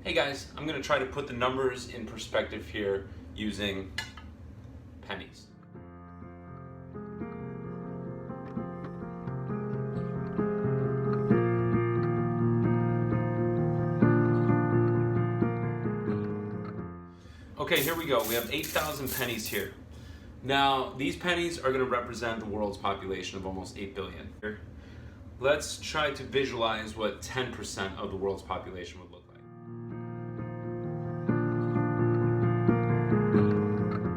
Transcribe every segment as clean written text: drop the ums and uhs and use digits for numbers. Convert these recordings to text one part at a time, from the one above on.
Hey guys, I'm going to try to put the numbers in perspective here using pennies. Okay, here we go. We have 8,000 pennies here. Now, these pennies are going to represent the world's population of almost 8 billion. Let's try to visualize what 10% of the world's population would look like.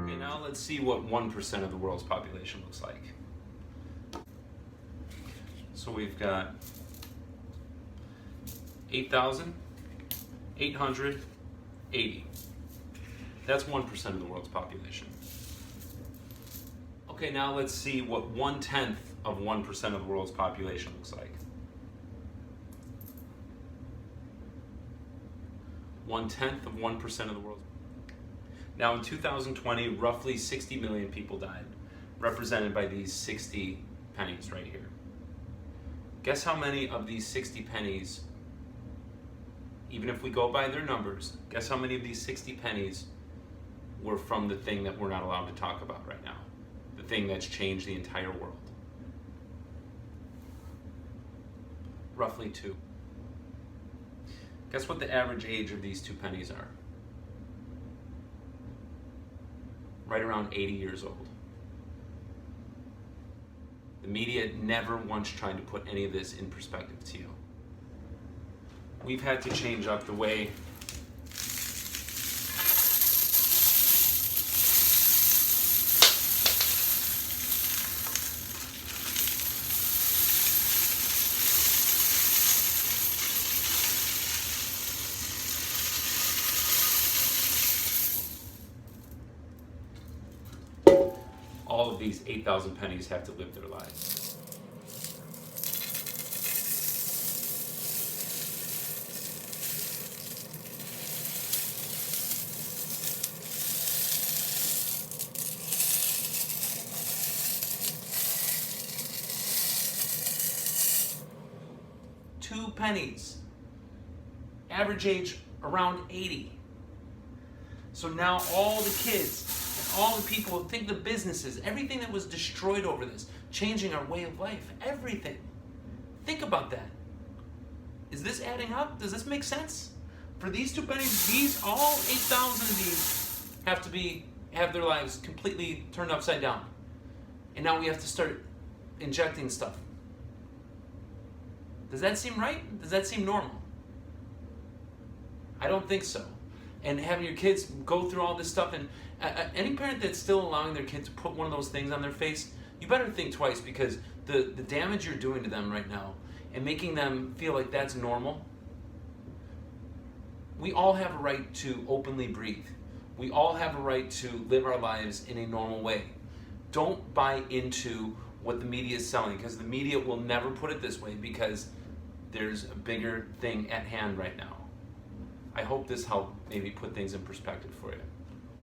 Okay, now let's see what 1% of the world's population looks like. So we've got 8,880. That's 1% of the world's population. Okay, now let's see what 1/10 of 1% of the world's population looks like. 1/10 of 1% of the world's. Now in 2020, roughly 60 million people died, represented by these 60 pennies right here. Guess how many of these 60 pennies, even if we go by their numbers, guess how many of these 60 pennies were from the thing that we're not allowed to talk about right now? The thing that's changed the entire world. Roughly 2. Guess what the average age of these 2 pennies are? Right around 80 years old. The media never once tried to put any of this in perspective to you. We've had to change up the way all of these 8,000 pennies have to live their lives. Two pennies. Average age around 80. So now all the kids, all the people, think the businesses, everything that was destroyed over this, changing our way of life, everything. Think about that. Is this adding up? Does this make sense? For these 2 pennies, all 8,000 of these have their lives completely turned upside down. And now we have to start injecting stuff. Does that seem right? Does that seem normal? I don't think so. And having your kids go through all this stuff, and any parent that's still allowing their kid to put one of those things on their face, you better think twice, because the damage you're doing to them right now and making them feel like that's normal. We all have a right to openly breathe. We all have a right to live our lives in a normal way. Don't buy into what the media is selling, because the media will never put it this way, because there's a bigger thing at hand right now. I hope this helped maybe put things in perspective for you.